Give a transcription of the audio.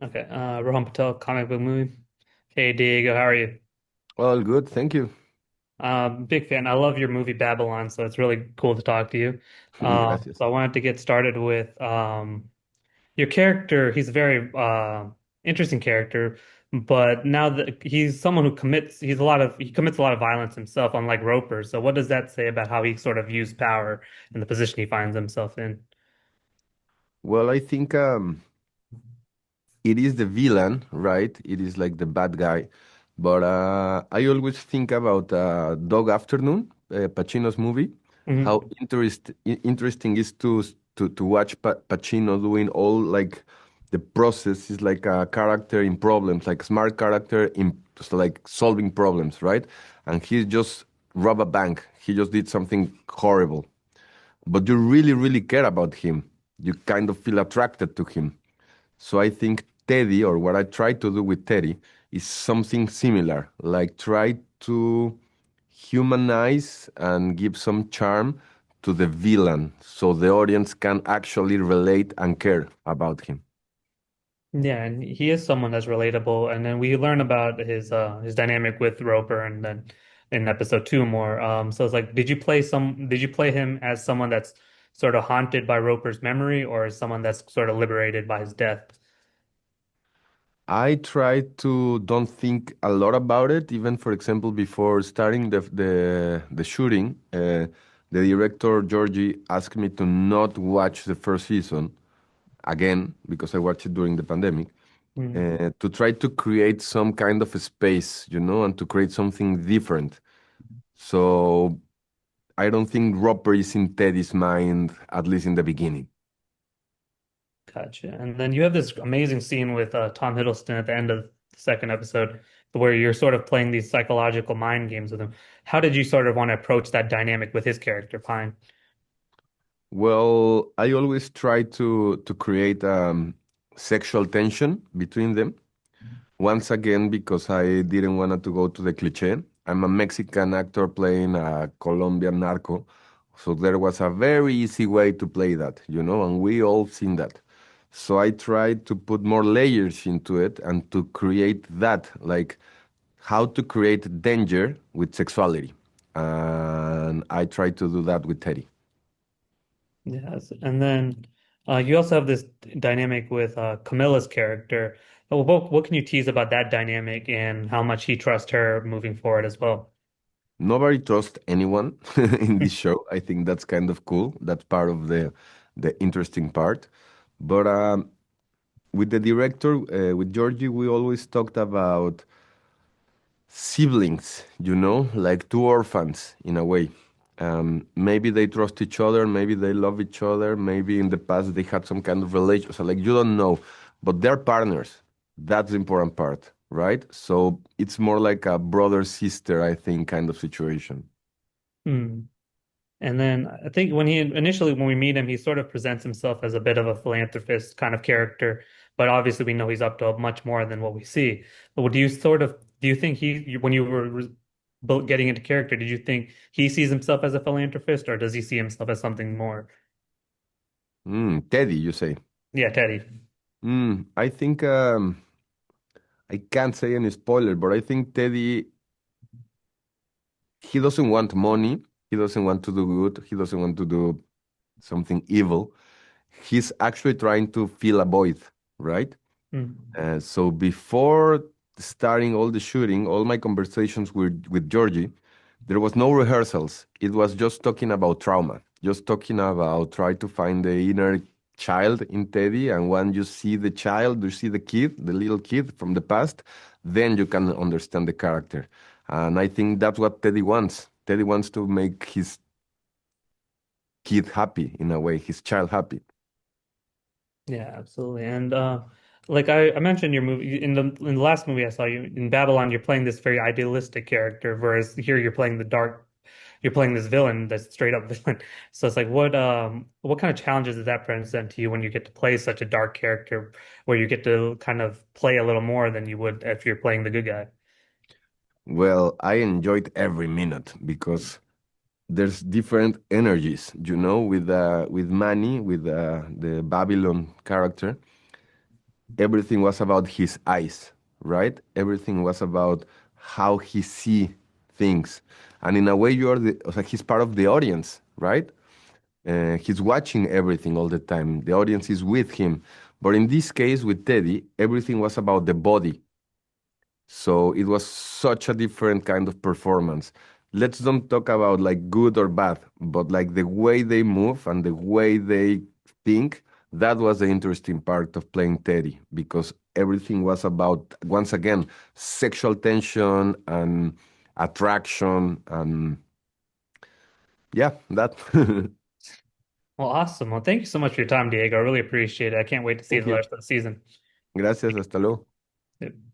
Okay. Rohan Patel, comic book movie. Hey Diego, how are you? All good, thank you. Big fan. I love your movie Babylon, so it's really cool to talk to you. Gracias. So I wanted to get started with your character. He's a very interesting character, but now that he's someone who he commits a lot of violence himself, unlike Roper. So what does that say about how he sort of views power and the position he finds himself in? Well, I think it is the villain, right? It is like the bad guy. But I always think about Dog Afternoon, Pacino's movie. How Mhm. interesting is to watch Pacino doing all like the process is like a character in problems, like smart character in so like solving problems, right? And he just robbed a bank. He just did something horrible, but you really, really care about him. You kind of feel attracted to him. So I think Teddy, or what I try to do with Teddy, is something similar, like try to humanize and give some charm to the villain so the audience can actually relate and care about him. Yeah, and he is someone that's relatable. And then we learn about his dynamic with Roper, and then in episode two more. So it's like, did you play him as someone that's sort of haunted by Roper's memory, or as someone that's sort of liberated by his death? I try to don't think a lot about it. Even for example, before starting the shooting, the director Georgie asked me to not watch the first season again because I watched it during the pandemic. Mm. To try to create some kind of a space, and to create something different. So I don't think Roper is in Teddy's mind, at least in the beginning. Gotcha. And then you have this amazing scene with Tom Hiddleston at the end of the second episode, where you're sort of playing these psychological mind games with him. How did you sort of want to approach that dynamic with his character, Pine? Well, I always try to create sexual tension between them. Once again, because I didn't want to go to the cliché. I'm a Mexican actor playing a Colombian narco, so there was a very easy way to play that, and we all seen that. So I tried to put more layers into it and to create that, like how to create danger with sexuality. And I tried to do that with Teddy. Yes, and then you also have this dynamic with Camilla's character. What can you tease about that dynamic and how much he trusts her moving forward as well? Nobody trusts anyone in this show. I think that's kind of cool. That's part of the interesting part. But with the director, with Georgie, we always talked about siblings, like two orphans in a way. Maybe they trust each other, maybe they love each other, maybe in the past they had some kind of relation. So, like, you don't know, but they're partners. That's the important part, right? So it's more like a brother sister, I think, kind of situation. Hmm. And then I think when we meet him, he sort of presents himself as a bit of a philanthropist kind of character, but obviously we know he's up to much more than what we see. But do you think when you were getting into character, did you think he sees himself as a philanthropist, or does he see himself as something more? Teddy, you say? Yeah, Teddy. I think I can't say any spoiler, but I think Teddy, he doesn't want money. He doesn't want to do good. He doesn't want to do something evil. He's actually trying to fill a void, right? Hmm. So before starting all the shooting, all my conversations with Georgie, there was no rehearsals. It was just talking about trauma, just talking about try to find the inner child in Teddy. And when you see the child, you see the kid, the little kid from the past, then you can understand the character. And I think that's what Teddy wants. Teddy wants to make his kid happy in a way, his child happy. Yeah, absolutely. And like I mentioned your movie in the last movie I saw you in Babylon, you're playing this very idealistic character, whereas here you're playing this villain that's straight up villain. So it's like what kind of challenges does that present to you when you get to play such a dark character where you get to kind of play a little more than you would if you're playing the good guy? Well, I enjoyed every minute because there's different energies, with Manny, with the Babylon character. everything was about his eyes, right? Everything was about how he see things. And in a way, you are o sea, he's part of the audience, right? He's watching everything all the time. The audience is with him. But in this case, with Teddy, everything was about the body. So it was such a different kind of performance. Let's don't talk about like good or bad, but like the way they move and the way they think, that was the interesting part of playing Teddy because everything was about, once again, sexual tension and attraction and yeah, that. Well, awesome. Well, thank you so much for your time, Diego. I really appreciate it. I can't wait to see Thank the you. rest of the season. Gracias, hasta luego. Yep.